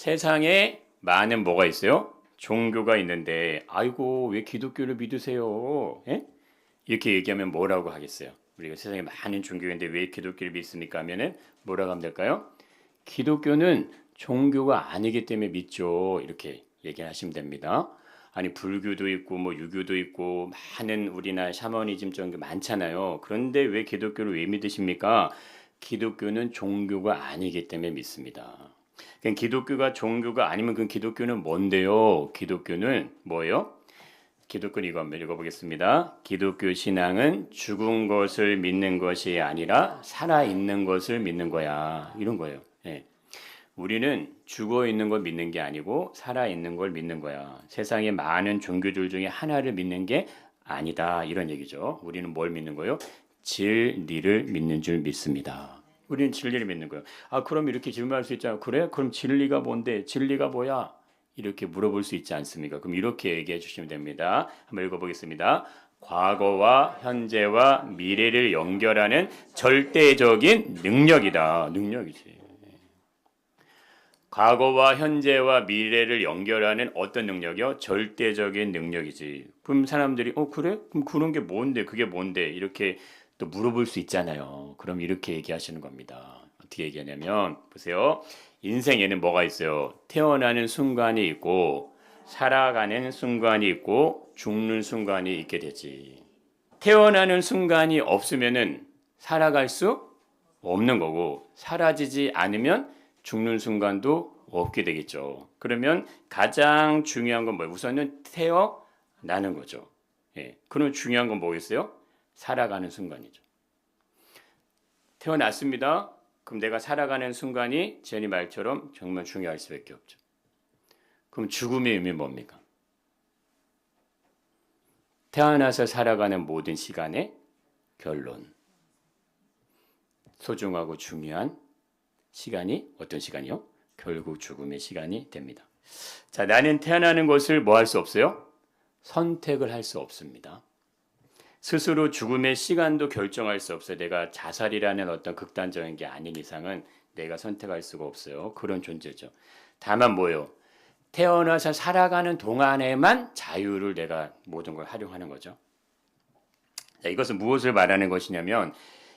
세상에 많은 뭐가 있어요? 종교가 있는데 아이고 왜 기독교를 믿으세요? 예? 이렇게 얘기하면 뭐라고 하겠어요? 우리가 세상에 많은 종교인데 왜 기독교를 믿습니까? 하면은 뭐라고 하면 될까요? 기독교는 종교가 아니기 때문에 믿죠. 이렇게 얘기하시면 됩니다. 아니 불교도 있고 뭐 유교도 있고 많은 우리나라 샤머니즘 종교 많잖아요. 그런데 왜 기독교를 왜 믿으십니까? 기독교는 종교가 아니기 때문에 믿습니다. 그냥 기독교가 종교가 아니면 그 기독교는 뭔데요? 기독교는 뭐예요? 기독교는 이거 한번 읽어보겠습니다. 기독교 신앙은 죽은 것을 믿는 것이 아니라 살아있는 것을 믿는 거야. 이런 거예요. 예. 우리는 죽어 있는 걸 믿는 게 아니고 살아 있는 걸 믿는 거야. 세상의 많은 종교들 중에 하나를 믿는 게 아니다. 이런 얘기죠. 우리는 뭘 믿는 거예요? 진리를 믿는 줄 믿습니다. 우리는 진리를 믿는 거예요. 아, 그럼 이렇게 질문할 수 있잖아요. 그래? 그럼 진리가 뭔데? 진리가 뭐야? 이렇게 물어볼 수 있지 않습니까? 그럼 이렇게 얘기해 주시면 됩니다. 한번 읽어보겠습니다. 과거와 현재와 미래를 연결하는 절대적인 능력이다. 능력이지. 과거와 현재와 미래를 연결하는 어떤 능력이요? 절대적인 능력이지. 그럼 사람들이 그래? 그럼 그런 게 뭔데? 그게 뭔데? 이렇게 또 물어볼 수 있잖아요. 그럼 이렇게 얘기하시는 겁니다. 어떻게 얘기하냐면 보세요. 인생에는 뭐가 있어요? 태어나는 순간이 있고 살아가는 순간이 있고 죽는 순간이 있게 되지. 태어나는 순간이 없으면은 살아갈 수 없는 거고 사라지지 않으면 죽는 순간도 없게 되겠죠. 그러면 가장 중요한 건 뭐예요? 우선은 태어나는 거죠. 예. 그럼 중요한 건 뭐겠어요? 살아가는 순간이죠. 태어났습니다. 그럼 내가 살아가는 순간이 제니 말처럼 정말 중요할 수밖에 없죠. 그럼 죽음의 의미 뭡니까? 태어나서 살아가는 모든 시간의 결론. 소중하고 중요한 시간이 어떤 시간이요? 결국 죽음의 시간이 됩니다. 자, 나는 태어나는 것을 뭐 할 수 없어요? 선택을 할 수 없습니다. 스스로 죽음의 시간도 결정할 수 없어요. 내가 자살이라는 어떤 극단적인 게 아닌 이상은 내가 선택할 수가 없어요. 그런 존재죠. 다만 뭐요? 태어나서 살아가는 동안에만 자유를 내가 모든 걸 활용하는 거죠. 자, 이것은 무엇을 말하는 것이냐면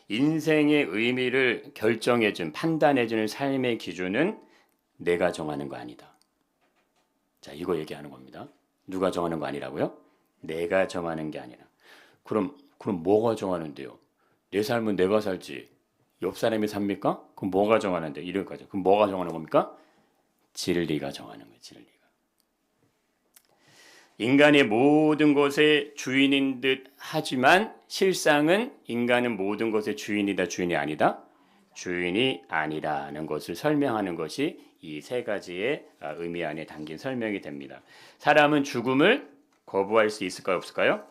인생의 의미를 결정해준, 판단해주는 삶의 기준은 내가 정하는 거 아니다. 자, 이거 얘기하는 겁니다. 누가 정하는 거 아니라고요? 내가 정하는 게 아니라. 그럼 뭐가 정하는데요? 내 삶은 내가 살지. 옆 사람이 삽니까? 그럼 뭐가 정하는데? 이럴 거죠. 그럼 뭐가 정하는 겁니까? 진리가 정하는 거예요. 진리가. 인간의 모든 것의 주인인 듯 하지만 실상은 인간은 모든 것의 주인이다, 주인이 아니다? 주인이 아니라는 것을 설명하는 것이 이 세 가지의 의미 안에 담긴 설명이 됩니다. 사람은 죽음을 거부할 수 있을까요, 없을까요?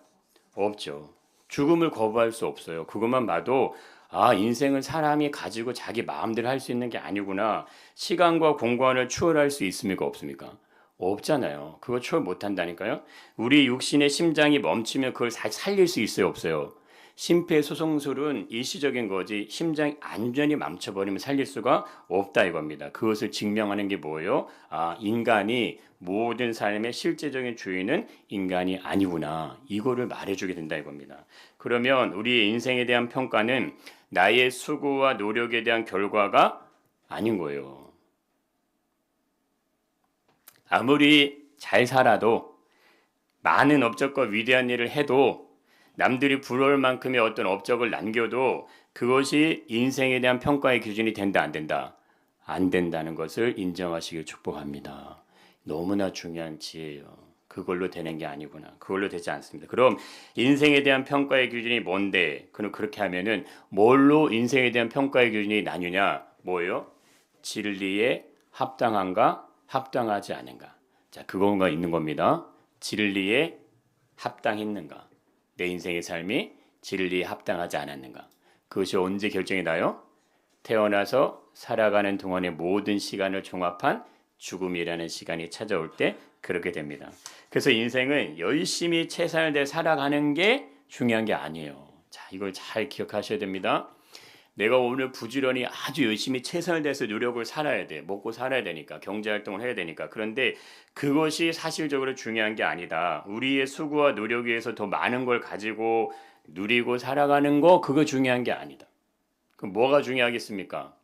없죠. 죽음을 거부할 수 없어요. 그것만 봐도 인생은 사람이 가지고 자기 마음대로 할 수 있는 게 아니구나. 시간과 공간을 추월할 수 있습니까, 없습니까? 없잖아요. 그거 추월 못 한다니까요. 우리 육신의 심장이 멈추면 그걸 살릴 수 있어요, 없어요? 심폐소생술은 일시적인 거지 심장이 완전히 멈춰버리면 살릴 수가 없다 이겁니다. 그것을 증명하는 게 뭐예요? 인간이 모든 삶의 실제적인 주인은 인간이 아니구나. 이거를 말해주게 된다 이겁니다. 그러면 우리의 인생에 대한 평가는 나의 수고와 노력에 대한 결과가 아닌 거예요. 아무리 잘 살아도 많은 업적과 위대한 일을 해도 남들이 부러울 만큼의 어떤 업적을 남겨도 그것이 인생에 대한 평가의 기준이 된다 안 된다? 안 된다는 것을 인정하시길 축복합니다. 너무나 중요한 지혜예요. 그걸로 되는 게 아니구나. 그걸로 되지 않습니다. 그럼 인생에 대한 평가의 기준이 뭔데? 그럼 그렇게 하면은 뭘로 인생에 대한 평가의 기준이 나뉘냐? 뭐예요? 진리에 합당한가? 합당하지 않은가? 자, 그거가 있는 겁니다. 진리에 합당했는가? 내 인생의 삶이 진리에 합당하지 않았는가? 그것이 언제 결정이 나요? 태어나서 살아가는 동안의 모든 시간을 종합한 죽음이라는 시간이 찾아올 때 그렇게 됩니다. 그래서 인생은 열심히 최선을 다해 살아가는 게 중요한 게 아니에요. 자, 이걸 잘 기억하셔야 됩니다. 내가 오늘 부지런히 아주 열심히 최선을 다해서 노력을 살아야 돼. 먹고 살아야 되니까. 경제활동을 해야 되니까. 그런데 그것이 사실적으로 중요한 게 아니다. 우리의 수고와 노력에 의해서 더 많은 걸 가지고 누리고 살아가는 거 그거 중요한 게 아니다. 그럼 뭐가 중요하겠습니까?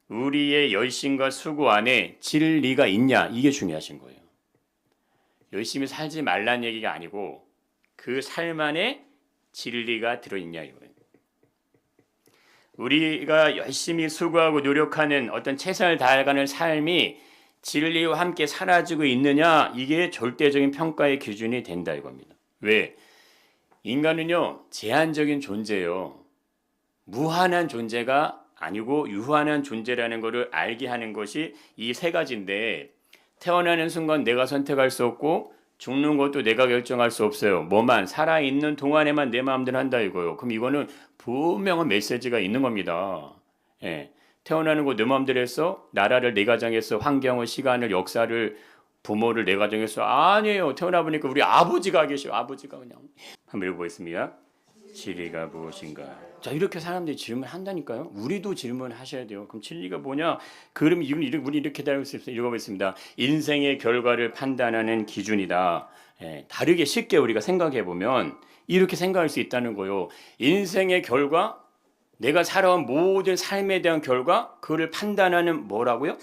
우리의 열심과 수고 안에 진리가 있냐 이게 중요하신 거예요. 열심히 살지 말란 얘기가 아니고 그 삶 안에 진리가 들어있냐 이거예요. 우리가 열심히 수고하고 노력하는 어떤 최선을 다해가는 삶이 진리와 함께 사라지고 있느냐 이게 절대적인 평가의 기준이 된다 이겁니다. 왜? 인간은요 제한적인 존재예요. 무한한 존재가 아니고 유한한 존재라는 것을 알게 하는 것이 이 세 가지인데 태어나는 순간 내가 선택할 수 없고 죽는 것도 내가 결정할 수 없어요. 뭐만 살아있는 동안에만 내 마음대로 한다 이거요. 그럼 이거는 분명한 메시지가 있는 겁니다. 예. 태어나는 거 내 마음대로 했어? 나라를 내 가정했어? 환경을, 시간을, 역사를, 부모를 내 가정했어? 아니에요. 태어나 보니까 우리 아버지가 계셔. 아버지가 그냥. 한번 읽어보겠습니다. 진리가 무엇인가? 자 이렇게 사람들이 질문한다니까요. 우리도 질문하셔야 돼요. 그럼 진리가 뭐냐? 그럼 우리 이렇게 읽어보겠습니다. 인생의 결과를 판단하는 기준이다. 다르게 쉽게 우리가 생각해 보면 이렇게 생각할 수 있다는 거요. 인생의 결과, 내가 살아온 모든 삶에 대한 결과, 그를 판단하는 뭐라고요?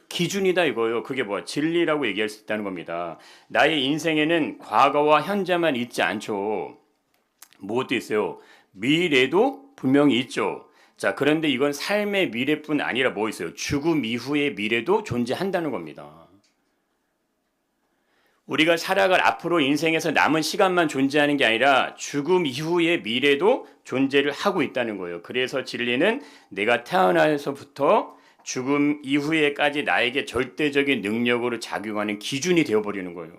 기준이다 이거예요. 그게 뭐야? 진리라고 얘기할 수 있다는 겁니다. 나의 인생에는 과거와 현재만 있지 않죠. 무엇도 있어요. 미래도 분명히 있죠. 자, 그런데 이건 삶의 미래뿐 아니라 뭐 있어요? 죽음 이후의 미래도 존재한다는 겁니다. 우리가 살아갈 앞으로 인생에서 남은 시간만 존재하는 게 아니라 죽음 이후의 미래도 존재를 하고 있다는 거예요. 그래서 진리는 내가 태어나서부터 죽음 이후에까지 나에게 절대적인 능력으로 작용하는 기준이 되어버리는 거예요.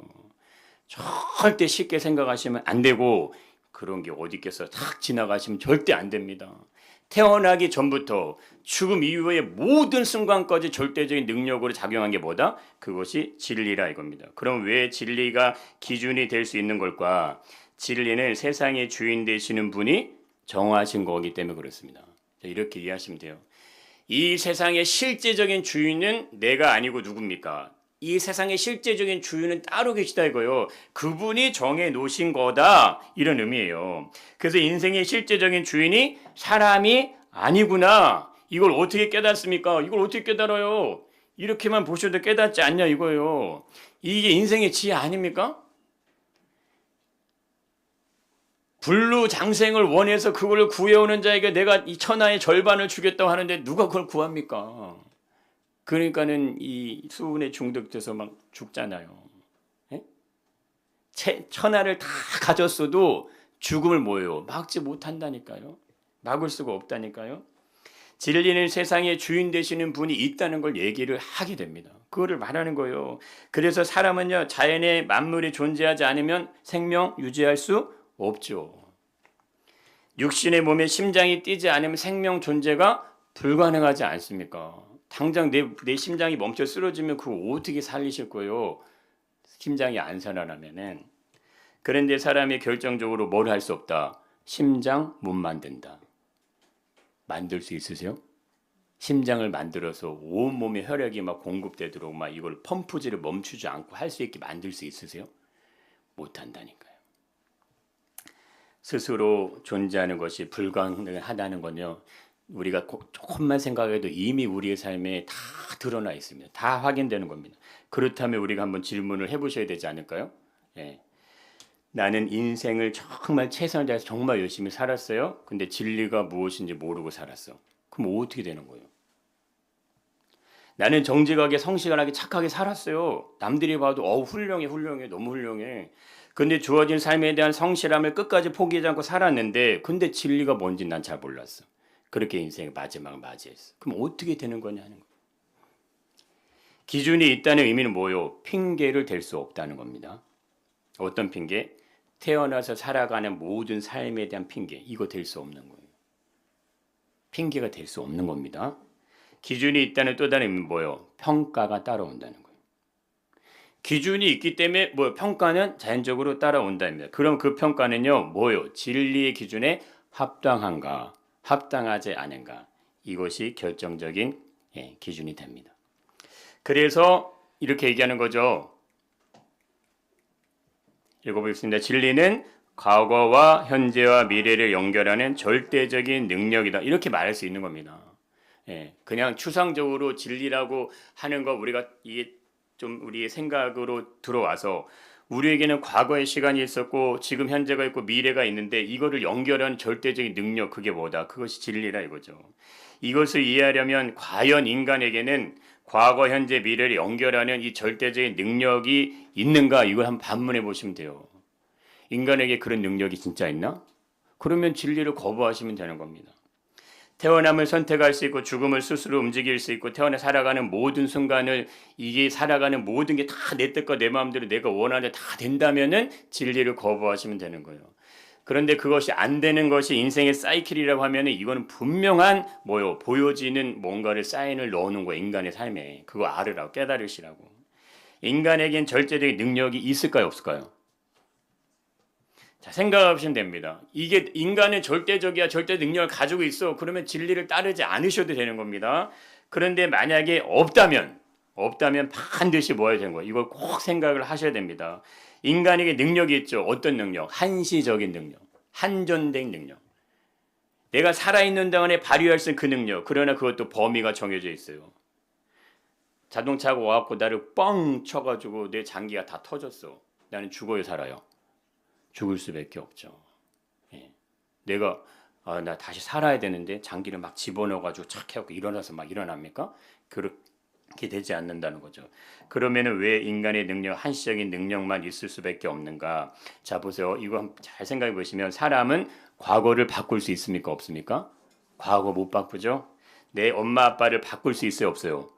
절대 쉽게 생각하시면 안 되고 그런 게 어디 있겠어. 탁 지나가시면 절대 안 됩니다. 태어나기 전부터 죽음 이후의 모든 순간까지 절대적인 능력으로 작용한 게 뭐다? 그것이 진리라 이겁니다. 그럼 왜 진리가 기준이 될 수 있는 걸까? 진리는 세상의 주인 되시는 분이 정하신 거기 때문에 그렇습니다. 이렇게 이해하시면 돼요. 이 세상의 실제적인 주인은 내가 아니고 누굽니까? 이 세상의 실제적인 주인은 따로 계시다 이거요. 그분이 정해 놓으신 거다 이런 의미예요. 그래서 인생의 실제적인 주인이 사람이 아니구나. 이걸 어떻게 깨닫습니까? 이걸 어떻게 깨달아요? 이렇게만 보셔도 깨닫지 않냐 이거예요. 이게 인생의 지혜 아닙니까? 불루장생을 원해서 그걸 구해오는 자에게 내가 이 천하의 절반을 주겠다고 하는데 누가 그걸 구합니까? 그러니까는 이 수은에 중독돼서 막 죽잖아요. 예? 천하를 다 가졌어도 죽음을 뭐예요? 막지 못한다니까요. 막을 수가 없다니까요. 진리는 세상의 주인 되시는 분이 있다는 걸 얘기를 하게 됩니다. 그거를 말하는 거예요. 그래서 사람은요 자연의 만물이 존재하지 않으면 생명 유지할 수 없죠. 육신의 몸에 심장이 뛰지 않으면 생명 존재가 불가능하지 않습니까? 당장 내 심장이 멈춰 쓰러지면 그거 어떻게 살리실 거예요? 심장이 안 살아나면은. 그런데 사람이 결정적으로 뭘 할 수 없다. 심장 못 만든다. 만들 수 있으세요? 심장을 만들어서 온몸에 혈액이 막 공급되도록 막 이걸 펌프질을 멈추지 않고 할 수 있게 만들 수 있으세요? 못 한다니까요. 스스로 존재하는 것이 불가능하다는 건요. 우리가 조금만 생각해도 이미 우리의 삶에 다 드러나 있습니다. 다 확인되는 겁니다. 그렇다면 우리가 한번 질문을 해보셔야 되지 않을까요? 예. 나는 인생을 정말 최선을 다해서 정말 열심히 살았어요. 근데 진리가 무엇인지 모르고 살았어. 그럼 어떻게 되는 거예요? 나는 정직하게 성실하게 착하게 살았어요. 남들이 봐도 훌륭해 너무 훌륭해. 근데 주어진 삶에 대한 성실함을 끝까지 포기하지 않고 살았는데 근데 진리가 뭔지 난 잘 몰랐어. 그렇게 인생의 마지막을 맞이했어. 그럼 어떻게 되는 거냐 하는 거예요. 기준이 있다는 의미는 뭐예요? 핑계를 댈 수 없다는 겁니다. 어떤 핑계? 태어나서 살아가는 모든 삶에 대한 핑계. 이거 될 수 없는 거예요. 핑계가 될 수 없는 겁니다. 기준이 있다는 또 다른 의미는 뭐예요? 평가가 따라온다는 거예요. 기준이 있기 때문에 평가는 자연적으로 따라온다입니다. 그럼 그 평가는요, 뭐예요? 진리의 기준에 합당한가? 합당하지 않은가. 이것이 결정적인 기준이 됩니다. 그래서 이렇게 얘기하는 거죠. 읽어보겠습니다. 진리는 과거와 현재와 미래를 연결하는 절대적인 능력이다. 이렇게 말할 수 있는 겁니다. 그냥 추상적으로 진리라고 하는 거 우리가 이게 좀 우리의 생각으로 들어와서 우리에게는 과거의 시간이 있었고 지금 현재가 있고 미래가 있는데 이거를 연결하는 절대적인 능력 그게 뭐다? 그것이 진리라 이거죠. 이것을 이해하려면 과연 인간에게는 과거, 현재, 미래를 연결하는 이 절대적인 능력이 있는가? 이걸 한번 반문해 보시면 돼요. 인간에게 그런 능력이 진짜 있나? 그러면 진리를 거부하시면 되는 겁니다. 태어남을 선택할 수 있고 죽음을 스스로 움직일 수 있고 태어나 살아가는 모든 순간을 이게 살아가는 모든 게 다 내 뜻과 내 마음대로 내가 원하는 다 된다면은 진리를 거부하시면 되는 거예요. 그런데 그것이 안 되는 것이 인생의 사이클이라고 하면은 이거는 분명한 보여지는 뭔가를 사인을 넣어놓은 거예요. 인간의 삶에. 그거 알으라고 깨달으시라고. 인간에겐 절대적인 능력이 있을까요 없을까요? 자, 생각하시면 됩니다. 이게 인간은 절대적이야 절대 능력을 가지고 있어. 그러면 진리를 따르지 않으셔도 되는 겁니다. 그런데 만약에 없다면 반드시 뭐 해야 되는 거예요? 이걸 꼭 생각을 하셔야 됩니다. 인간에게 능력이 있죠. 어떤 능력? 한시적인 능력. 한존된 능력. 내가 살아있는 동안에 발휘할 수 있는 그 능력. 그러나 그것도 범위가 정해져 있어요. 자동차가 와갖고 나를 뻥 쳐가지고 내 장기가 다 터졌어. 나는 죽어요 살아요? 죽을 수밖에 없죠. 내가 나 다시 살아야 되는데 장기를 막 집어넣어가지고 착 해갖고 일어나서 막 일어납니까? 그렇게 되지 않는다는 거죠. 그러면은 왜 인간의 능력, 한시적인 능력만 있을 수밖에 없는가? 자 보세요. 이거 잘 생각해 보시면 사람은 과거를 바꿀 수 있습니까? 없습니까? 과거 못 바꾸죠? 내 엄마 아빠를 바꿀 수 있어요? 없어요?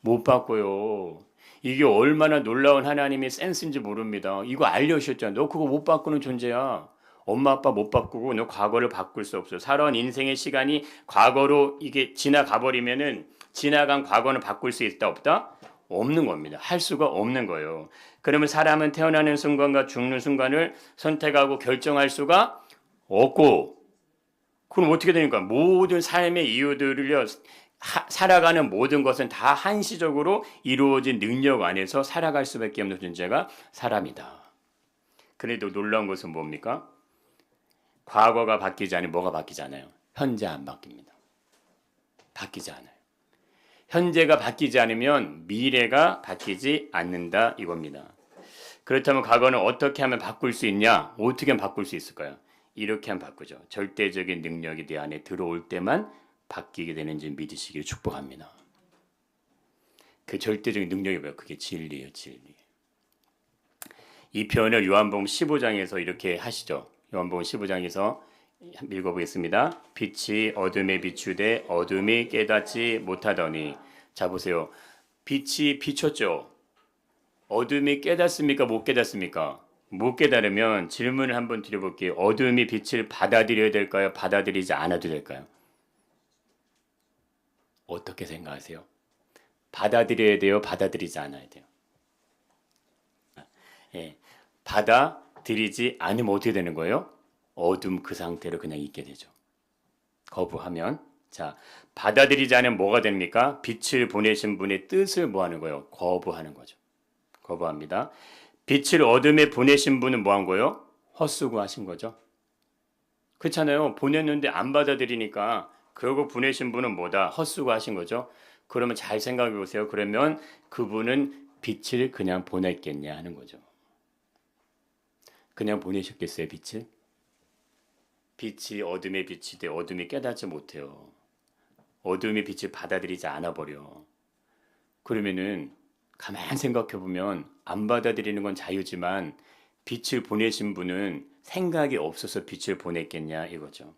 못 바꿔요. 이게 얼마나 놀라운 하나님의 센스인지 모릅니다. 이거 알려주셨잖아. 너 그거 못 바꾸는 존재야. 엄마 아빠 못 바꾸고 너 과거를 바꿀 수 없어. 살아온 인생의 시간이 과거로 이게 지나가 버리면은 지나간 과거는 바꿀 수 있다 없다? 없는 겁니다. 할 수가 없는 거예요. 그러면 사람은 태어나는 순간과 죽는 순간을 선택하고 결정할 수가 없고 그럼 어떻게 되니까 모든 삶의 이유들을요. 살아가는 모든 것은 다 한시적으로 이루어진 능력 안에서 살아갈 수밖에 없는 존재가 사람이다. 그래도 놀라운 것은 뭡니까? 과거가 바뀌지 않으면 뭐가 바뀌지 않아요? 현재 안 바뀝니다. 바뀌지 않아요. 현재가 바뀌지 않으면 미래가 바뀌지 않는다 이겁니다. 그렇다면 과거는 어떻게 하면 바꿀 수 있냐? 어떻게 하면 바꿀 수 있을까요? 이렇게 하면 바꾸죠. 절대적인 능력이 내 안에 들어올 때만 바뀌게 되는지 믿으시기를 축복합니다. 그 절대적인 능력이 뭐예요? 그게 진리예요. 진리. 이 표현을 요한복음 15장에서 이렇게 하시죠. 요한복음 15장에서 읽어보겠습니다. 빛이 어둠에 비추되 어둠이 깨닫지 못하더니 자 보세요. 빛이 비췄죠. 어둠이 깨닫습니까? 못 깨닫습니까? 못 깨달으면 질문을 한번 드려볼게요. 어둠이 빛을 받아들여야 될까요? 받아들이지 않아도 될까요? 어떻게 생각하세요? 받아들여야 돼요? 받아들이지 않아야 돼요? 받아들이지 않으면 어떻게 되는 거예요? 어둠 그 상태로 그냥 있게 되죠. 거부하면 자 받아들이지 않으면 뭐가 됩니까? 빛을 보내신 분의 뜻을 뭐 하는 거예요? 거부하는 거죠. 거부합니다. 빛을 어둠에 보내신 분은 뭐 한 거예요? 헛수고하신 거죠. 그렇잖아요. 보냈는데 안 받아들이니까 그러고 보내신 분은 뭐다? 헛수고하신 거죠. 그러면 잘 생각해 보세요. 그러면 그분은 빛을 그냥 보냈겠냐 하는 거죠. 그냥 보내셨겠어요, 빛을? 빛이 어둠에 비치되 어둠이 깨닫지 못해요. 어둠이 빛을 받아들이지 않아 버려. 그러면은 가만 생각해 보면 안 받아들이는 건 자유지만 빛을 보내신 분은 생각이 없어서 빛을 보냈겠냐 이거죠.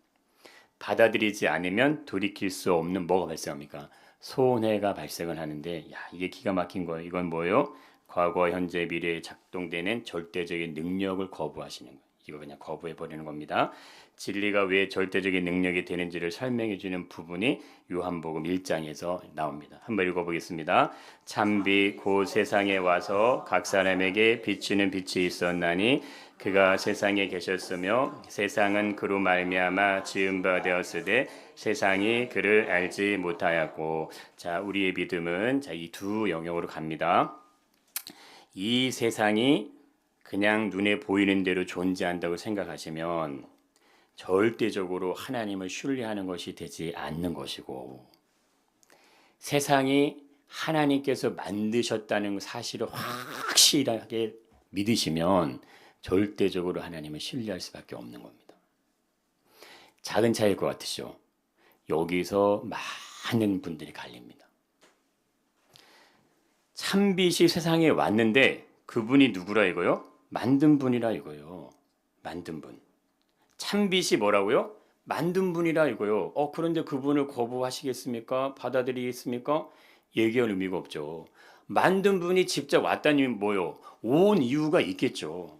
받아들이지 않으면 돌이킬 수 없는 뭐가 발생합니까? 손해가 발생을 하는데 이게 기가 막힌 거예요. 이건 뭐예요? 과거, 현재, 미래에 작동되는 절대적인 능력을 거부하시는 거예요. 이거 그냥 거부해 버리는 겁니다. 진리가 왜 절대적인 능력이 되는지를 설명해 주는 부분이 요한복음 1장에서 나옵니다. 한번 읽어보겠습니다. 참비 곧 세상에 와서 각 사람에게 비추는 빛이 있었나니 그가 세상에 계셨으며 세상은 그로 말미암아 지은 바 되었으되 세상이 그를 알지 못하였고. 자, 우리의 믿음은 이 두 영역으로 갑니다. 이 세상이 그냥 눈에 보이는 대로 존재한다고 생각하시면 절대적으로 하나님을 신뢰하는 것이 되지 않는 것이고, 세상이 하나님께서 만드셨다는 사실을 확실하게 믿으시면 절대적으로 하나님을 신뢰할 수밖에 없는 겁니다. 작은 차이일 것 같으시죠? 여기서 많은 분들이 갈립니다. 참빛이 세상에 왔는데 그분이 누구라 이거요? 만든 분이라 이거요. 만든 분. 참빛이 뭐라고요? 만든 분이라 이거요. 그런데 그분을 거부하시겠습니까? 받아들이겠습니까? 얘기할 의미가 없죠. 만든 분이 직접 왔다니 뭐요? 온 이유가 있겠죠.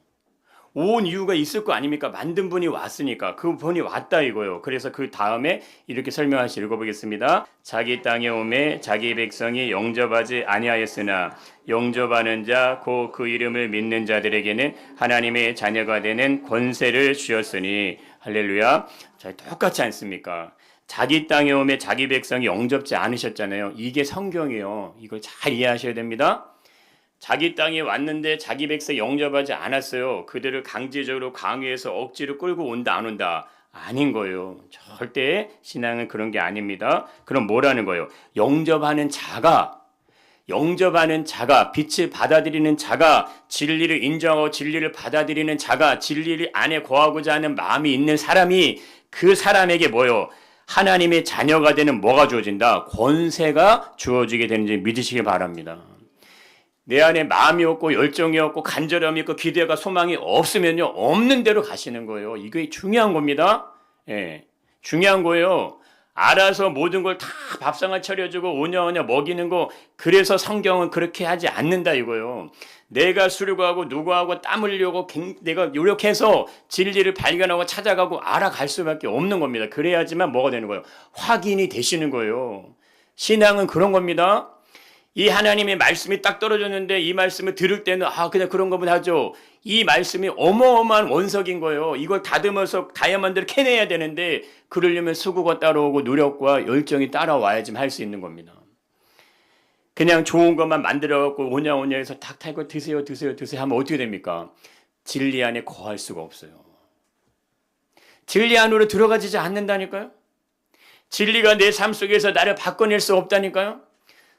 온 이유가 있을 거 아닙니까? 만든 분이 왔으니까. 그 분이 왔다 이거요. 그래서 그 다음에 이렇게 설명하시 읽어보겠습니다. 자기 땅에 오매 자기 백성이 영접하지 아니하였으나 영접하는 자 곧 그 이름을 믿는 자들에게는 하나님의 자녀가 되는 권세를 주었으니. 할렐루야. 자, 똑같지 않습니까? 자기 땅에 오매 자기 백성이 영접지 않으셨잖아요. 이게 성경이에요. 이걸 잘 이해하셔야 됩니다. 자기 땅에 왔는데 자기 백성 영접하지 않았어요. 그들을 강제적으로 강요해서 억지로 끌고 온다 안 온다? 아닌 거예요. 절대 신앙은 그런 게 아닙니다. 그럼 뭐라는 거예요? 영접하는 자가 빛을 받아들이는 자가, 진리를 인정하고 진리를 받아들이는 자가, 진리를 안에 거하고자 하는 마음이 있는 사람이, 그 사람에게 뭐요? 하나님의 자녀가 되는 뭐가 주어진다? 권세가 주어지게 되는지 믿으시기 바랍니다. 내 안에 마음이 없고 열정이 없고 간절함이 없고 기대가 소망이 없으면요, 없는 대로 가시는 거예요. 이게 중요한 겁니다. 예, 중요한 거예요. 알아서 모든 걸 다 밥상을 차려주고 오냐오냐 먹이는 거, 그래서 성경은 그렇게 하지 않는다 이거예요. 내가 수고하고 누구하고 땀 흘리고 내가 노력해서 진리를 발견하고 찾아가고 알아갈 수밖에 없는 겁니다. 그래야지만 뭐가 되는 거예요? 확인이 되시는 거예요. 신앙은 그런 겁니다. 이 하나님의 말씀이 딱 떨어졌는데 이 말씀을 들을 때는 그냥 그런 거보다 하죠. 이 말씀이 어마어마한 원석인 거예요. 이걸 다듬어서 다이아몬드를 캐내야 되는데 그러려면 수고가 따라오고 노력과 열정이 따라와야지 할 수 있는 겁니다. 그냥 좋은 것만 만들어갖고 오냐 해서 탁 타고 드세요 하면 어떻게 됩니까? 진리 안에 거할 수가 없어요. 진리 안으로 들어가지 않는다니까요. 진리가 내 삶 속에서 나를 바꿔낼 수 없다니까요.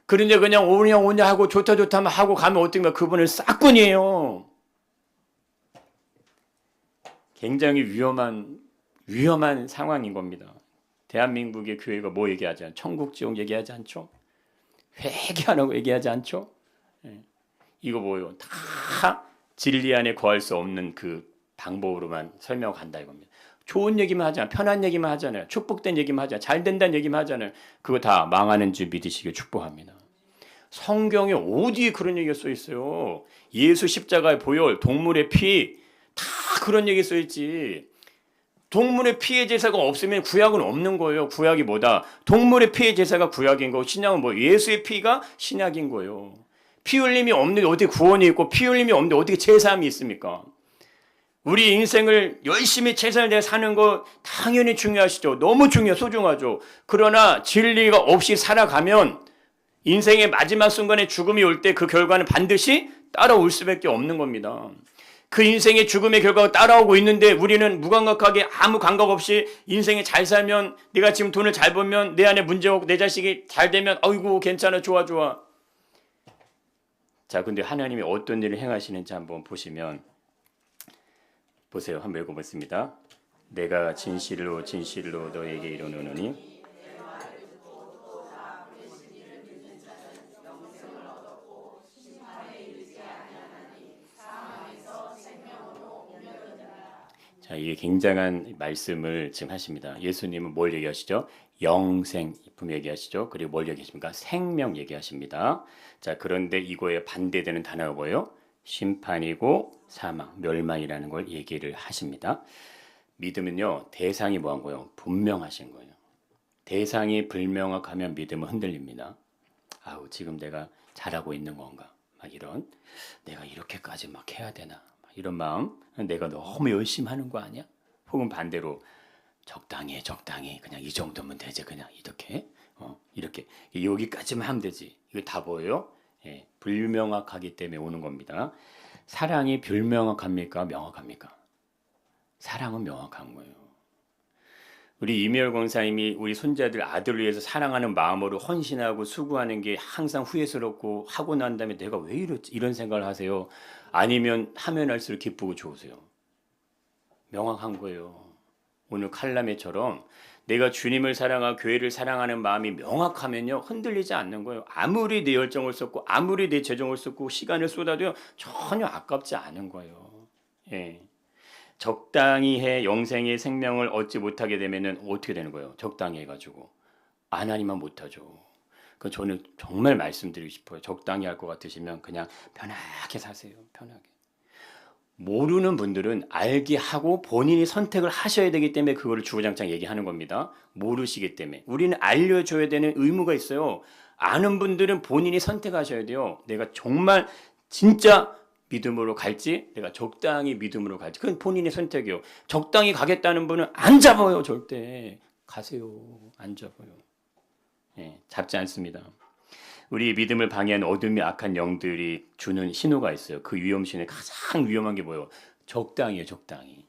그런데 그냥 오냐 하고 좋다 하면 하고 가면 어떤가? 그분은 싹군이에요. 굉장히 위험한 상황인 겁니다. 대한민국의 교회가 뭐 얘기하지 않죠? 천국 지옥 얘기하지 않죠? 회개하라고 얘기하지 않죠? 이거 뭐예요? 다 진리 안에 거할 수 없는 그 방법으로만 설명한다 이겁니다. 좋은 얘기만 하잖아요. 편한 얘기만 하잖아요. 축복된 얘기만 하잖아요. 잘 된다는 얘기만 하잖아요. 그거 다 망하는 줄 믿으시길 축복합니다. 성경에 어디에 그런 얘기가 써 있어요? 예수 십자가의 보혈, 동물의 피, 다 그런 얘기 써 있지. 동물의 피의 제사가 없으면 구약은 없는 거예요. 구약이 뭐다? 동물의 피의 제사가 구약인 거고 신약은 뭐 예수의 피가 신약인 거예요. 피 흘림이 없는데 어떻게 구원이 있고 피 흘림이 없는데 어떻게 제사함이 있습니까? 우리 인생을 열심히 최선을 다해 사는 거 당연히 중요하시죠. 너무 소중하죠. 그러나 진리가 없이 살아가면 인생의 마지막 순간에 죽음이 올 때 그 결과는 반드시 따라올 수밖에 없는 겁니다. 그 인생의 죽음의 결과가 따라오고 있는데 우리는 무감각하게 아무 감각 없이 인생에 잘 살면, 내가 지금 돈을 잘 벌면, 내 안에 문제 없고 내 자식이 잘 되면 아이고 괜찮아 좋아. 자, 근데 하나님이 어떤 일을 행하시는지 한번 보시면 보세요. 한번 읽어보겠습니다. 내가 진실로 너에게 이르노니 자, 이게 굉장한 말씀을 지금 하십니다. 예수님은 뭘 얘기하시죠? 영생 얘기하시죠. 그리고 뭘 얘기하십니까? 생명 얘기하십니다. 자, 그런데 이거에 반대되는 단어가 뭐예요? 심판이고 사망, 멸망이라는 걸 얘기를 하십니다. 믿음은요, 대상이 뭐한 거예요? 분명하신 거예요. 대상이 불명확하면 믿음은 흔들립니다. 아우, 지금 내가 잘하고 있는 건가? 막 이런, 내가 이렇게까지 막 해야 되나? 막 이런 마음, 내가 너무 열심히 하는 거 아니야? 혹은 반대로 적당히 해, 적당히 그냥 이 정도면 되지, 그냥 이렇게 여기까지만 하면 되지. 이거 다 보여요? 예, 불명확하기 때문에 오는 겁니다. 사랑이 불명확합니까? 명확합니까? 사랑은 명확한 거예요. 우리 이미열 권사님이 우리 손자들 아들을 위해서 사랑하는 마음으로 헌신하고 수고하는 게 항상 후회스럽고 하고 난 다음에 내가 왜 이런 생각을 하세요? 아니면 하면 할수록 기쁘고 좋으세요? 명확한 거예요. 오늘 칼라메처럼 내가 주님을 사랑하고 교회를 사랑하는 마음이 명확하면요, 흔들리지 않는 거예요. 아무리 내 열정을 쏟고 아무리 내 재정을 쏟고 시간을 쏟아도요, 전혀 아깝지 않은 거예요. 예. 적당히 해 영생의 생명을 얻지 못하게 되면은 어떻게 되는 거예요? 적당히 해가지고 안 하니만 못하죠. 그 저는 정말 말씀드리고 싶어요. 적당히 할 것 같으시면 그냥 편하게 사세요. 편하게. 모르는 분들은 알게 하고 본인이 선택을 하셔야 되기 때문에 그거를 주구장창 얘기하는 겁니다. 모르시기 때문에. 우리는 알려줘야 되는 의무가 있어요. 아는 분들은 본인이 선택하셔야 돼요. 내가 정말 진짜 믿음으로 갈지, 내가 적당히 믿음으로 갈지. 그건 본인의 선택이요. 적당히 가겠다는 분은 안 잡아요, 절대. 가세요. 안 잡아요. 예, 잡지 않습니다. 우리 믿음을 방해하는 어둠이 악한 영들이 주는 신호가 있어요. 그 위험신의 가장 위험한 게 뭐예요? 적당히요, 적당히.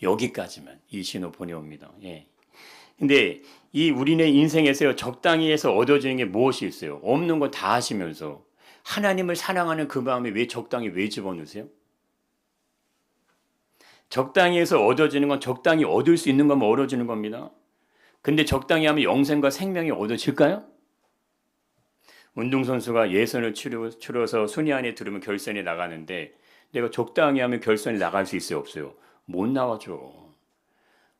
여기까지만 이 신호 보내옵니다. 예. 근데 이 우리네 인생에서요, 적당히 해서 얻어지는 게 무엇이 있어요? 없는 거 다 하시면서 하나님을 사랑하는 그 마음에 왜 적당히 왜 집어넣으세요? 적당히 해서 얻어지는 건 적당히 얻을 수 있는 것만 얻어지는 겁니다. 근데 적당히 하면 영생과 생명이 얻어질까요? 운동선수가 예선을 치러서 순위 안에 들으면 결선에 나가는데 내가 적당히 하면 결선에 나갈 수 있어요? 없어요? 못 나가죠.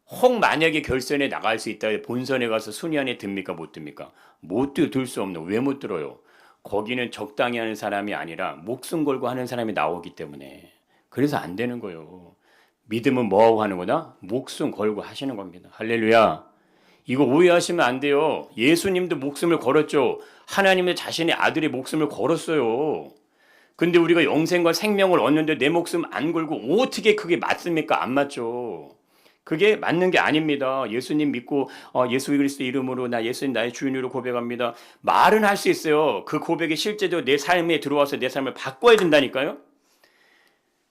혹 만약에 결선에 나갈 수 있다 본선에 가서 순위 안에 듭니까? 못 듭니까? 들 수 없는. 왜 못 들어요? 거기는 적당히 하는 사람이 아니라 목숨 걸고 하는 사람이 나오기 때문에. 그래서 안 되는 거예요. 믿음은 뭐하고 하는 거다? 목숨 걸고 하시는 겁니다. 할렐루야. 이거 오해하시면 안 돼요. 예수님도 목숨을 걸었죠. 하나님은 자신의 아들의 목숨을 걸었어요. 근데 우리가 영생과 생명을 얻는데 내 목숨 안 걸고 어떻게 그게 맞습니까? 안 맞죠. 그게 맞는 게 아닙니다. 예수님 믿고 예수 그리스도 이름으로 나 예수님 나의 주인으로 고백합니다. 말은 할 수 있어요. 그 고백이 실제로 내 삶에 들어와서 내 삶을 바꿔야 된다니까요.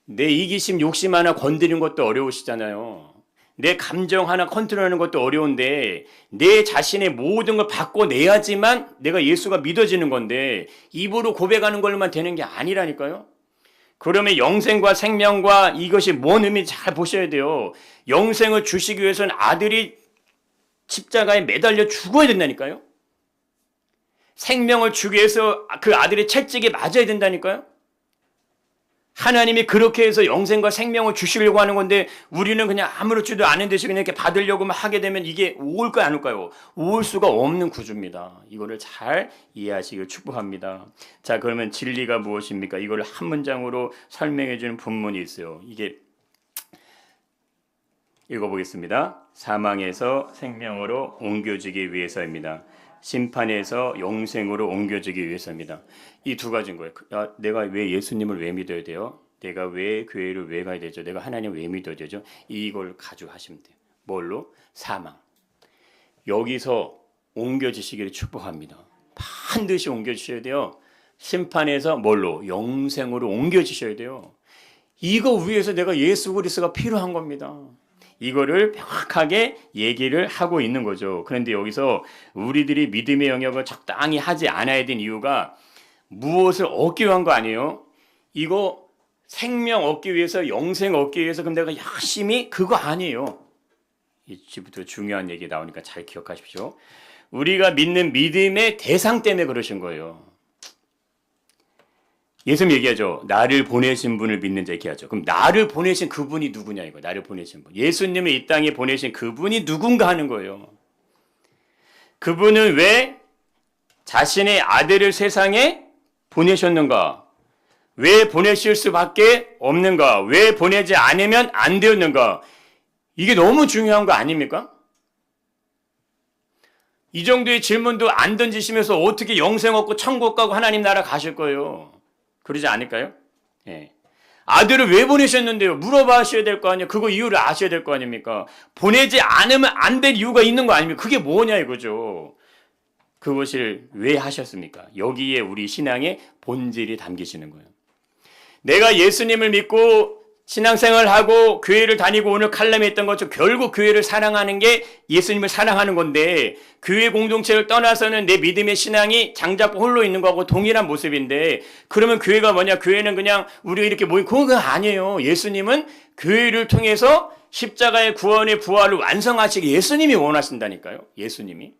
내 이기심 욕심 하나 건드리는 것도 어려우시잖아요. 내 감정 하나 컨트롤하는 것도 어려운데 내 자신의 모든 걸 바꿔내야지만 내가 예수가 믿어지는 건데 입으로 고백하는 걸로만 되는 게 아니라니까요. 그러면 영생과 생명과 이것이 뭔 의미인지 잘 보셔야 돼요. 영생을 주시기 위해서는 아들이 십자가에 매달려 죽어야 된다니까요. 생명을 주기 위해서 그 아들의 채찍에 맞아야 된다니까요. 하나님이 그렇게 해서 영생과 생명을 주시려고 하는 건데 우리는 그냥 아무렇지도 않은 듯이 그냥 이렇게 받으려고만 하게 되면 이게 올까요, 안 올까요? 올 수가 없는 구조입니다. 이거를 잘 이해하시길 축복합니다. 자, 그러면 진리가 무엇입니까? 이걸 한 문장으로 설명해 주는 본문이 있어요. 이게 읽어보겠습니다. 사망에서 생명으로 옮겨지기 위해서입니다. 심판에서 영생으로 옮겨지기 위해서입니다. 이 두 가지인 거예요. 내가 왜 예수님을 왜 믿어야 돼요? 내가 왜 교회를 왜 가야 되죠? 내가 하나님을 왜 믿어야 되죠? 이걸 가지고 하시면 돼요. 뭘로? 사망. 여기서 옮겨지시기를 축복합니다. 반드시 옮겨지셔야 돼요. 심판에서 뭘로? 영생으로 옮겨지셔야 돼요. 이거 위해서 내가 예수 그리스도가 필요한 겁니다. 이거를 명확하게 얘기를 하고 있는 거죠. 그런데 여기서 우리들이 믿음의 영역을 적당히 하지 않아야 된 이유가 무엇을 얻기 위한 거 아니에요? 이거 생명 얻기 위해서 영생 얻기 위해서 그럼 내가 열심히 그거 아니에요. 이제부터 중요한 얘기 나오니까 잘 기억하십시오. 우리가 믿는 믿음의 대상 때문에 그러신 거예요. 예수님 얘기하죠. 나를 보내신 분을 믿는 자 이렇게 하죠. 그럼 나를 보내신 그분이 누구냐 이거. 나를 보내신 분. 예수님을 이 땅에 보내신 그분이 누군가 하는 거예요. 그분은 왜 자신의 아들을 세상에 보내셨는가? 왜 보내실 수밖에 없는가? 왜 보내지 않으면 안 되었는가? 이게 너무 중요한 거 아닙니까? 이 정도의 질문도 안 던지시면서 어떻게 영생 얻고 천국 가고 하나님 나라 가실 거예요? 그러지 않을까요? 예. 아들을 왜 보내셨는데요? 물어봐 하셔야 될 거 아니에요? 그거 이유를 아셔야 될 거 아닙니까? 보내지 않으면 안 될 이유가 있는 거 아닙니까? 그게 뭐냐 이거죠. 그것을 왜 하셨습니까? 여기에 우리 신앙의 본질이 담기시는 거예요. 내가 예수님을 믿고 신앙생활을 하고 교회를 다니고 오늘 칼럼에 있던 것처럼 결국 교회를 사랑하는 게 예수님을 사랑하는 건데 교회 공동체를 떠나서는 내 믿음의 신앙이 장잡고 홀로 있는 거하고 동일한 모습인데 그러면 교회가 뭐냐? 교회는 그냥 우리가 이렇게 모인 그거 아니에요. 예수님은 교회를 통해서 십자가의 구원의 부활을 완성하시기 예수님이 원하신다니까요. 예수님이.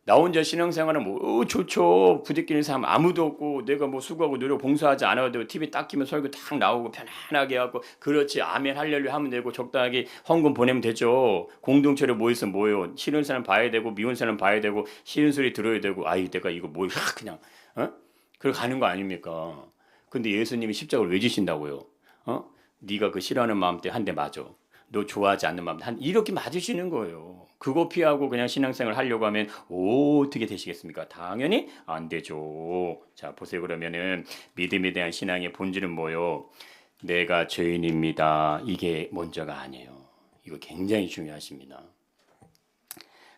나 혼자 신앙생활은 뭐 좋죠. 부대끼는 사람 아무도 없고 내가 뭐 수고하고 노력 봉사하지 않아도 되고 TV 딱 키면 설교 딱 나오고 편안하게 하고 그렇지 아멘 할렐루야 하면 되고 적당하게 헌금 보내면 되죠. 공동체로 모여서 뭐요. 싫은 사람 봐야 되고 미운 사람 봐야 되고 싫은 소리 들어야 되고 아이 내가 이거 뭐야 그냥 그렇게 가는 거 아닙니까? 근데 예수님이 십자가를 왜 지신다고요? 네가 그 싫어하는 마음 때 한 대 맞아. 너 좋아하지 않는 마음 이렇게 맞으시는 거예요. 그거 피하고 그냥 신앙생활 하려고 하면 어떻게 되시겠습니까? 당연히 안 되죠. 자 보세요. 그러면은 믿음에 대한 신앙의 본질은 뭐요? 내가 죄인입니다. 이게 먼저가 아니에요. 이거 굉장히 중요하십니다.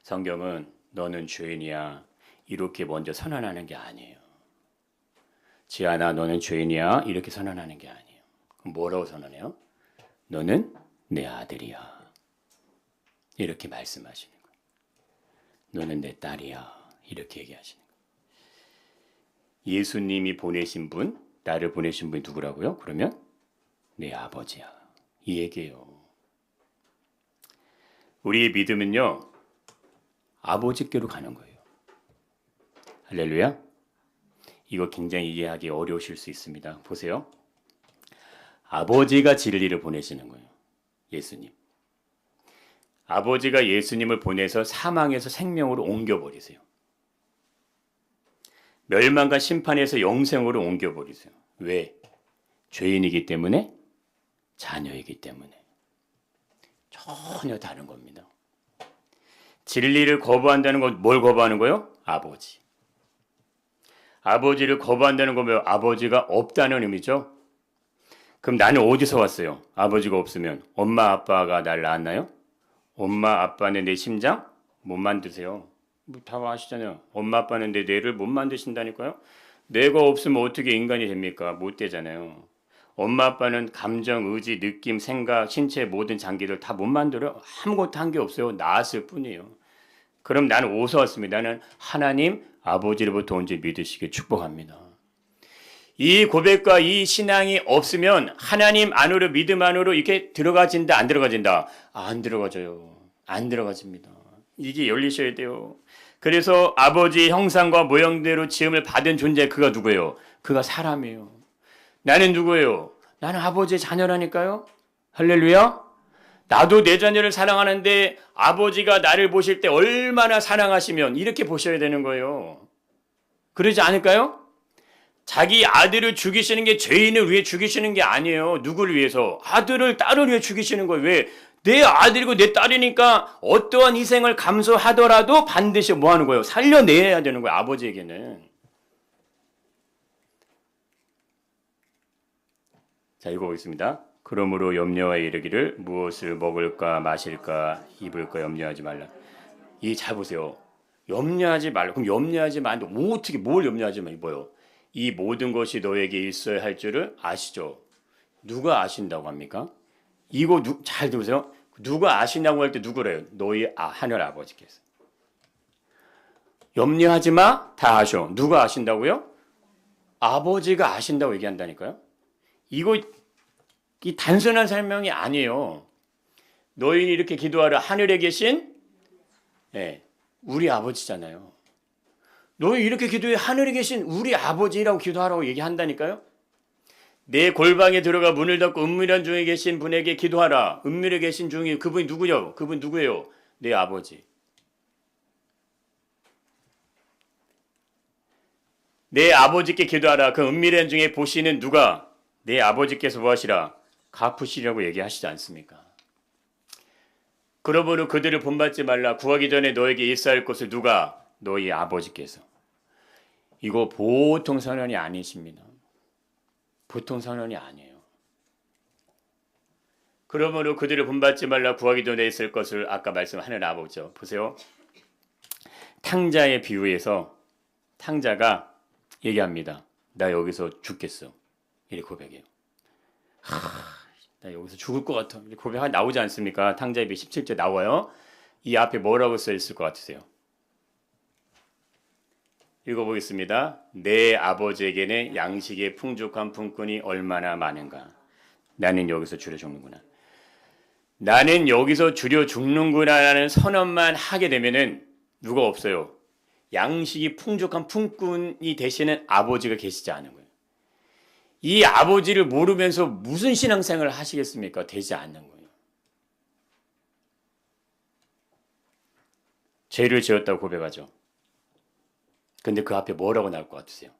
성경은 너는 죄인이야 이렇게 먼저 선언하는 게 아니에요. 지아나 너는 죄인이야 이렇게 선언하는 게 아니에요. 그럼 뭐라고 선언해요? 너는 내 아들이야. 이렇게 말씀하시는 거예요. 너는 내 딸이야. 이렇게 얘기하시는 거예요. 예수님이 보내신 분, 나를 보내신 분이 누구라고요? 그러면 내 아버지야. 이 얘기예요. 우리의 믿음은요. 아버지께로 가는 거예요. 할렐루야. 이거 굉장히 이해하기 어려우실 수 있습니다. 보세요. 아버지가 진리를 보내시는 거예요. 예수님. 아버지가 예수님을 보내서 사망에서 생명으로 옮겨버리세요. 멸망과 심판에서 영생으로 옮겨버리세요. 왜? 죄인이기 때문에? 자녀이기 때문에. 전혀 다른 겁니다. 진리를 거부한다는 건 뭘 거부하는 거예요? 아버지. 아버지를 거부한다는 거면 아버지가 없다는 의미죠. 그럼 나는 어디서 왔어요? 아버지가 없으면 엄마 아빠가 날 낳았나요? 엄마 아빠는 내 심장 못 만드세요. 뭐 다 아시잖아요. 엄마 아빠는 내 뇌를 못 만드신다니까요. 뇌가 없으면 어떻게 인간이 됩니까? 못 되잖아요. 엄마 아빠는 감정, 의지, 느낌, 생각, 신체의 모든 장기들 다 못 만들어요. 아무것도 한 게 없어요. 낳았을 뿐이에요. 그럼 나는 어디서 왔습니다. 나는 하나님 아버지로부터 온 줄 믿으시길 축복합니다. 이 고백과 이 신앙이 없으면 하나님 안으로 믿음 안으로 이렇게 들어가진다 안 들어가진다? 안 들어가져요. 안 들어가집니다. 이게 열리셔야 돼요. 그래서 아버지 형상과 모형대로 지음을 받은 존재 그가 누구예요? 그가 사람이에요. 나는 누구예요? 나는 아버지의 자녀라니까요. 할렐루야. 나도 내 자녀를 사랑하는데 아버지가 나를 보실 때 얼마나 사랑하시면 이렇게 보셔야 되는 거예요. 그러지 않을까요? 자기 아들을 죽이시는 게 죄인을 위해 죽이시는 게 아니에요. 누구를 위해서? 아들을 딸을 위해 죽이시는 거예요. 왜? 내 아들이고 내 딸이니까 어떠한 희생을 감수하더라도 반드시 뭐 하는 거예요? 살려내야 되는 거예요. 아버지에게는. 자, 읽어보겠습니다. 그러므로 염려하여 이르기를 무엇을 먹을까 마실까 입을까 염려하지 말라. 이 잘 보세요. 염려하지 말라. 그럼 염려하지 말라. 어떻게 뭘 염려하지 말라. 뭐요? 이 모든 것이 너에게 있어야 할 줄을 아시죠? 누가 아신다고 합니까? 이거 잘 들으세요. 누가 아신다고 할 때 누구래요? 너희 하늘 아버지께서. 염려하지 마. 다 아셔. 누가 아신다고요? 아버지가 아신다고 얘기한다니까요. 이거 이 단순한 설명이 아니에요. 너희는 이렇게 기도하라. 하늘에 계신 우리 아버지잖아요. 너희 이렇게 기도해 하늘에 계신 우리 아버지라고 기도하라고 얘기한다니까요. 내 골방에 들어가 문을 닫고 은밀한 중에 계신 분에게 기도하라. 은밀에 계신 중에 그분이 누구요? 그분 누구예요? 내 아버지. 내 아버지께 기도하라. 그 은밀한 중에 보시는 누가 내 아버지께서 무엇이라 갚으시려고 얘기하시지 않습니까? 그러므로 그들을 본받지 말라. 구하기 전에 너에게 일사할 것을 누가? 너희 아버지께서. 이거 보통 선언이 아니십니다. 보통 선언이 아니에요. 그러므로 그들을 본받지 말라. 구하기 전에 있을 것을 아까 말씀하는 아버지죠. 보세요. 탕자의 비유에서 탕자가 얘기합니다. 나 여기서 죽겠어. 이렇게 고백해요. 나 여기서 죽을 것 같아. 이렇게 고백 나오지 않습니까? 탕자의 비유 17절 나와요. 이 앞에 뭐라고 써 있을 것 같으세요? 읽어보겠습니다. 내 아버지에게는 양식의 풍족한 품꾼이 얼마나 많은가. 나는 여기서 줄여 죽는구나. 나는 여기서 줄여 죽는구나라는 선언만 하게 되면은 누가 없어요. 양식이 풍족한 품꾼이 되시는 아버지가 계시지 않은 거예요. 이 아버지를 모르면서 무슨 신앙생활을 하시겠습니까? 되지 않는 거예요. 죄를 지었다고 고백하죠. 근데 그 앞에 뭐라고 나올 것 같으세요?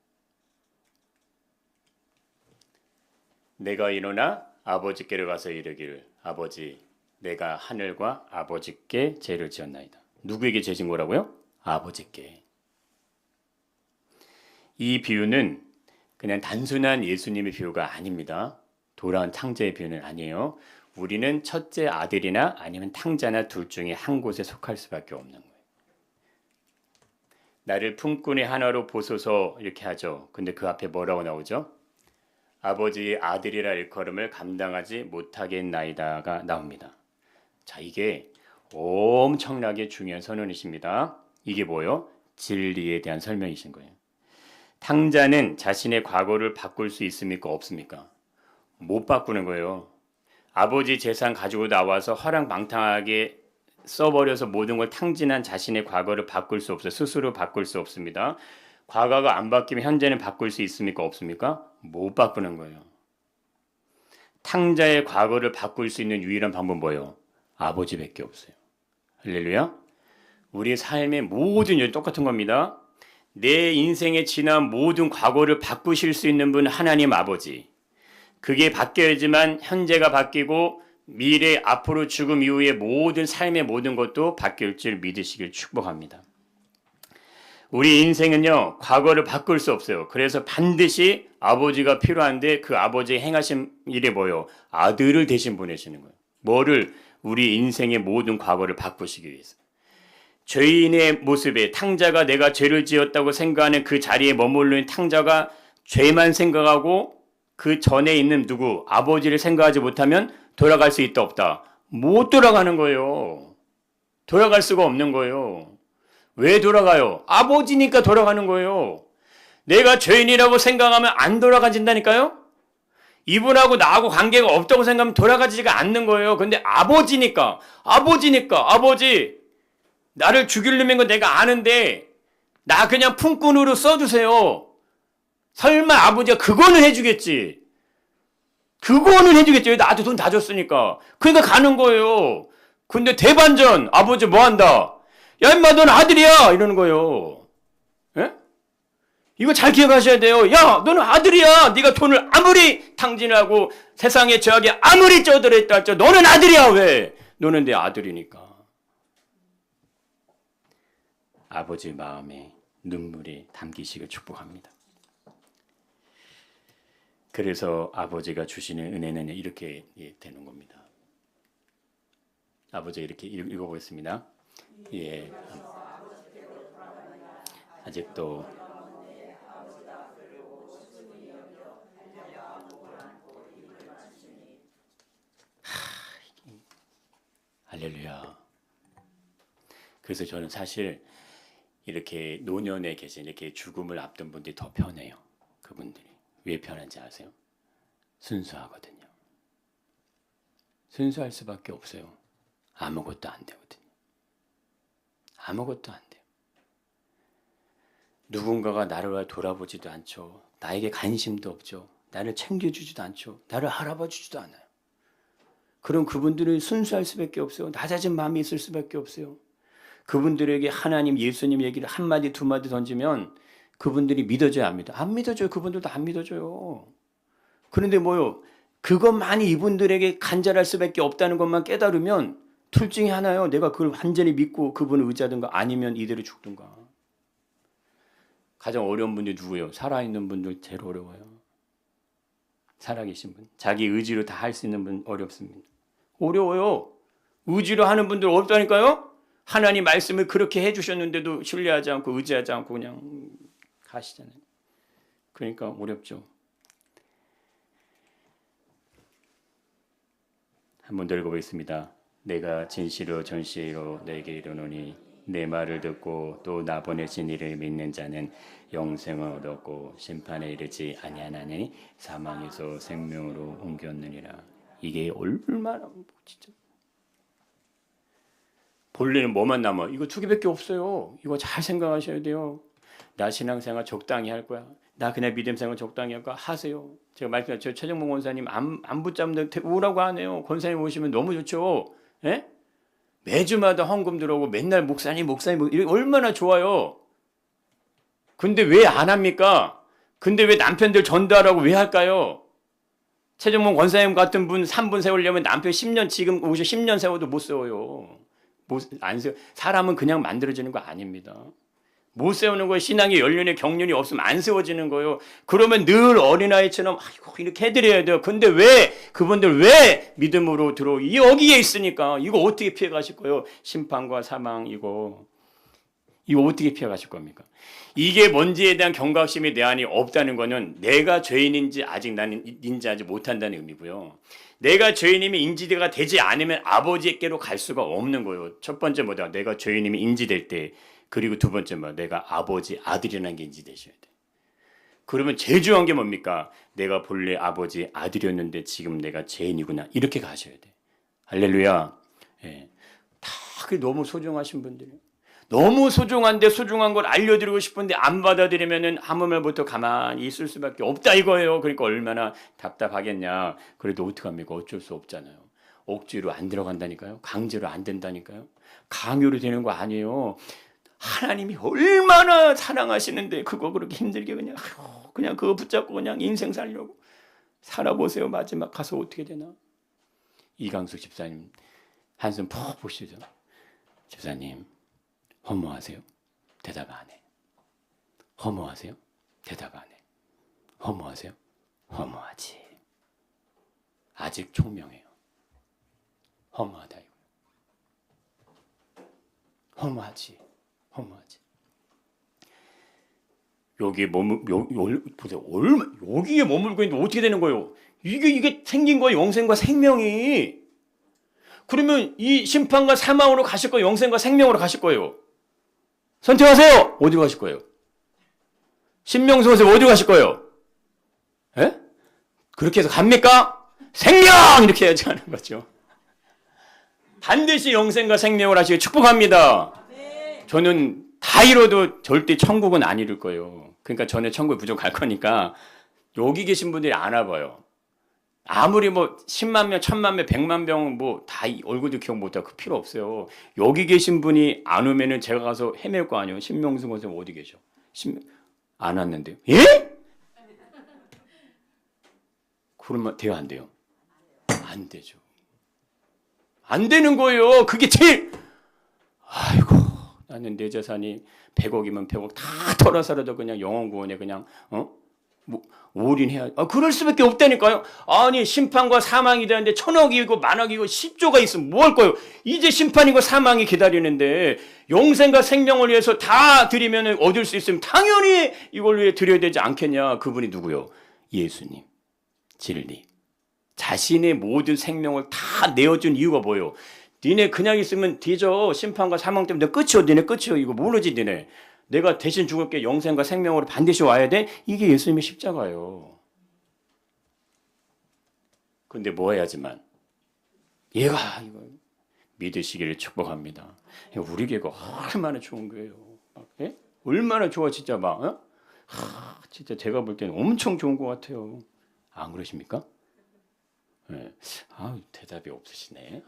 내가 일어나 아버지께로 가서 이르기를 아버지 내가 하늘과 아버지께 죄를 지었나이다. 누구에게 죄 진 거라고요? 아버지께. 이 비유는 그냥 단순한 예수님의 비유가 아닙니다. 돌아온 탕자의 비유는 아니에요. 우리는 첫째 아들이나 아니면 탕자나 둘 중에 한 곳에 속할 수밖에 없는 거예요. 나를 품꾼의 하나로 보소서 이렇게 하죠. 근데 그 앞에 뭐라고 나오죠? 아버지의 아들이라 일컬음을 감당하지 못하겠나이다가 나옵니다. 자, 이게 엄청나게 중요한 선언이십니다. 이게 뭐예요? 진리에 대한 설명이신 거예요. 탕자는 자신의 과거를 바꿀 수 있습니까? 없습니까? 못 바꾸는 거예요. 아버지 재산 가지고 나와서 허랑방탕하게 써버려서 모든 걸 탕진한 자신의 과거를 바꿀 수 없어요. 스스로 바꿀 수 없습니다. 과거가 안 바뀌면 현재는 바꿀 수 있습니까? 없습니까? 못 바꾸는 거예요. 탕자의 과거를 바꿀 수 있는 유일한 방법은 뭐예요? 아버지밖에 없어요. 할렐루야. 우리 삶의 모든 일 똑같은 겁니다. 내 인생에 지난 모든 과거를 바꾸실 수 있는 분 하나님 아버지. 그게 바뀌어야지만 현재가 바뀌고 미래 앞으로 죽음 이후의 모든 삶의 모든 것도 바뀔 줄 믿으시길 축복합니다. 우리 인생은요 과거를 바꿀 수 없어요. 그래서 반드시 아버지가 필요한데 그 아버지의 행하신 일이 뭐예요? 아들을 대신 보내시는 거예요. 뭐를? 우리 인생의 모든 과거를 바꾸시기 위해서. 죄인의 모습에 탕자가 내가 죄를 지었다고 생각하는 그 자리에 머물러 있는 탕자가 죄만 생각하고 그 전에 있는 누구? 아버지를 생각하지 못하면 돌아갈 수 있다 없다? 못 돌아가는 거예요. 돌아갈 수가 없는 거예요. 왜 돌아가요? 아버지니까 돌아가는 거예요. 내가 죄인이라고 생각하면 안 돌아가진다니까요? 이분하고 나하고 관계가 없다고 생각하면 돌아가지가 않는 거예요. 근데 아버지니까 아버지 나를 죽이려는 건 내가 아는데 나 그냥 품꾼으로 써주세요. 설마 아버지가 그거는 해주겠지. 나한테 돈 다 줬으니까. 그러니까 가는 거예요. 근데 대반전 아버지 뭐 한다? 야 임마 넌 아들이야 이러는 거예요. 예? 이거 잘 기억하셔야 돼요. 야 너는 아들이야. 네가 돈을 아무리 탕진하고 세상에 저하게 아무리 쩌들었다 할지 너는 아들이야. 왜? 너는 내 아들이니까. 아버지 마음에 눈물이 담기시길 축복합니다. 그래서 아버지가 주시는 은혜는 이렇게 되는 겁니다. 아버지가 이렇게 읽어보겠습니다. 예. 아직도 할렐루야. 그래서 저는 사실 이렇게 노년에 계신 이렇게 죽음을 앞둔 분들이 더 편해요. 그분들이. 왜 편한지 아세요? 순수하거든요. 순수할 수밖에 없어요. 아무것도 안 되거든요. 아무것도 안 돼요. 누군가가 나를 돌아보지도 않죠. 나에게 관심도 없죠. 나를 챙겨주지도 않죠. 나를 알아봐주지도 않아요. 그럼 그분들은 순수할 수밖에 없어요. 낮아진 마음이 있을 수밖에 없어요. 그분들에게 하나님, 예수님 얘기를 한마디, 두마디 던지면 그분들이 믿어줘야 안 믿어? 안 믿어줘요. 그분들도 안 믿어줘요. 그런데 뭐요? 그것만이 이분들에게 간절할 수밖에 없다는 것만 깨달으면 둘 중에 하나요. 내가 그걸 완전히 믿고 그분을 의지하든가 아니면 이대로 죽든가. 가장 어려운 분들이 누구예요? 살아있는 분들 제일 어려워요. 살아계신 분. 자기 의지로 다 할 수 있는 분 어렵습니다. 어려워요. 의지로 하는 분들 어렵다니까요. 하나님 말씀을 그렇게 해주셨는데도 신뢰하지 않고 의지하지 않고 그냥 가시잖아요. 그러니까 어렵죠. 한번 더 읽어보겠습니다. 내가 진실로 전시로 내게 이르노니 내 말을 듣고 또 나 보내신 이를 믿는 자는 영생을 얻었고 심판에 이르지 아니하나니 사망에서 생명으로 옮겼느니라. 이게 얼마나 진짜 본래는 뭐만 남아? 이거 두 개밖에 없어요. 이거 잘 생각하셔야 돼요. 나 신앙생활 적당히 할 거야. 나 그냥 믿음생활 적당히 할 거야. 하세요. 제가 말씀드린 저 최정봉 권사님 안 붙잡는데 오라고 하네요. 권사님 오시면 너무 좋죠. 예? 매주마다 헌금 들어오고 맨날 목사님 얼마나 좋아요. 근데 왜 안 합니까? 근데 왜 남편들 전도하라고 왜 할까요? 최정봉 권사님 같은 분 3분 세우려면 남편 10년 지금 오셔 10년 세워도 못 세워요. 안 세워. 사람은 그냥 만들어지는 거 아닙니다. 못 세우는 거예요. 신앙의 연륜의 경륜이 없으면 안 세워지는 거예요. 그러면 늘 어린아이처럼 아이고 이렇게 해드려야 돼요. 근데 왜 그분들 왜 믿음으로 여기에 있으니까 이거 어떻게 피해 가실 거예요? 심판과 사망 이거 어떻게 피해 가실 겁니까? 이게 뭔지에 대한 경각심이 내 안에 없다는 거는 내가 죄인인지 아직 나는 인지하지 못한다는 의미고요. 내가 죄인임이 인지가 되지 않으면 아버지께로 갈 수가 없는 거예요. 첫 번째 뭐다? 내가 죄인임이 인지될 때. 그리고 두 번째 뭐 내가 아버지 아들이라는 게 인지되셔야 돼. 그러면 제일 중요한 게 뭡니까? 내가 본래 아버지 아들이었는데 지금 내가 죄인이구나. 이렇게 가셔야 돼. 할렐루야. 예. 다 그게 너무 소중하신 분들이에요. 너무 소중한데 소중한 걸 알려드리고 싶은데 안 받아들이면은 아무 말부터 가만히 있을 수밖에 없다 이거예요. 그러니까 얼마나 답답하겠냐. 그래도 어떡합니까? 어쩔 수 없잖아요. 억지로 안 들어간다니까요. 강제로 안 된다니까요. 강요로 되는 거 아니에요. 하나님이 얼마나 사랑하시는데 그거 그렇게 힘들게 그냥 그거 붙잡고 그냥 인생 살려고 살아보세요. 마지막 가서 어떻게 되나. 이강숙 집사님 한숨 푹 보시죠. 집사님 허무하세요? 대답 안 해. 허무하세요? 대답 안 해. 허무하세요? 허무하지. 아직 총명해요. 허무하다 이거. 허무하지. 여기에 여기에 머물고 있는데 어떻게 되는 거예요? 이게 생긴 거예요. 영생과 생명이. 그러면 이 심판과 사망으로 가실 거예요? 영생과 생명으로 가실 거예요? 선택하세요. 어디로 가실 거예요? 신명수에서 어디로 가실 거예요? 에? 그렇게 해서 갑니까? 생명! 이렇게 해야지 하는 거죠. 반드시 영생과 생명을 하시길 축복합니다. 저는 다 이뤄도 절대 천국은 안 이룰 거예요. 그러니까 저는 천국에 무조건 갈 거니까 여기 계신 분들이 안 와봐요. 아무리 뭐 10만 명, 1000만 명, 100만 명 뭐 다 얼굴도 기억 못하고 그 필요 없어요. 여기 계신 분이 안 오면은 제가 가서 헤맬 거 아니에요. 신명승 선생 어디 계셔? 안 왔는데요. 예? 그러면 돼요, 안 돼요? 안 되죠. 안 되는 거예요. 그게 제일 아이고 나는 내 재산이 100억이면 100억 다 털어서라도 그냥 영혼구원에 그냥 뭐 올인해야 그럴 수밖에 없다니까요. 아니 심판과 사망이 되는데 1000억이고 10,000억이고 10조가 있으면 뭐 할 거예요. 이제 심판이고 사망이 기다리는데 영생과 생명을 위해서 다 드리면 얻을 수 있으면 당연히 이걸 위해 드려야 되지 않겠냐. 그분이 누구요? 예수님. 진리. 자신의 모든 생명을 다 내어준 이유가 뭐예요? 니네 그냥 있으면 뒤져. 심판과 사망 때문에 끝이요. 니네 끝이요. 이거 모르지 니네. 내가 대신 죽을게. 영생과 생명으로 반드시 와야 돼. 이게 예수님의 십자가예요. 근데 뭐 해야지만 얘가 이거 믿으시기를 축복합니다. 우리 교회가 얼마나 좋은 거예요. 예? 얼마나 좋아 진짜 막 진짜 제가 볼 때는 엄청 좋은 것 같아요. 안 그러십니까? 네. 대답이 없으시네.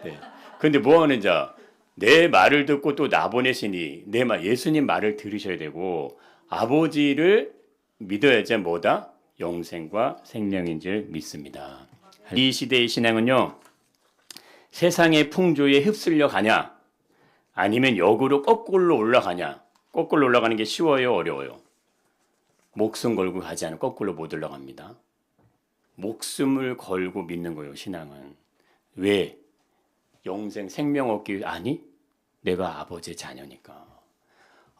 네. 근데 뭐 하는 자? 내 말을 듣고 또 나 보내시니 내 말 예수님 말을 들으셔야 되고 아버지를 믿어야지 뭐다? 영생과 생명인 줄 믿습니다. 이 시대의 신앙은요, 세상의 풍조에 휩쓸려 가냐, 아니면 역으로 거꾸로 올라가냐. 거꾸로 올라가는 게 쉬워요, 어려워요? 목숨 걸고 가지 않으면 거꾸로 못 올라갑니다. 목숨을 걸고 믿는 거예요, 신앙은. 왜? 영생, 생명 얻기 위해. 아니, 내가 아버지의 자녀니까.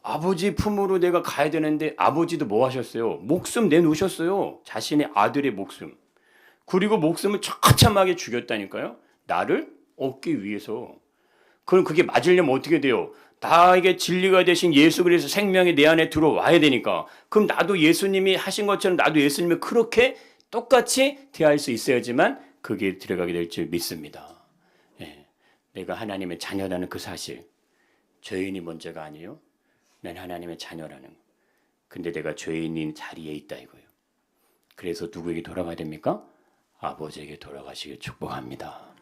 아버지 품으로 내가 가야 되는데 아버지도 뭐 하셨어요? 목숨 내놓으셨어요. 자신의 아들의 목숨. 그리고 목숨을 처참하게 죽였다니까요. 나를 얻기 위해서. 그럼 그게 맞으려면 어떻게 돼요? 나에게 진리가 되신 예수 그리스도 생명이 내 안에 들어와야 되니까. 그럼 나도 예수님이 하신 것처럼 나도 예수님을 그렇게 똑같이 대할 수 있어야지만 그게 들어가게 될 줄 믿습니다. 예, 내가 하나님의 자녀라는 그 사실. 죄인이 먼저가 아니에요. 난 하나님의 자녀라는 거. 근데 내가 죄인인 자리에 있다 이거예요. 그래서 누구에게 돌아가야 됩니까? 아버지에게 돌아가시길 축복합니다.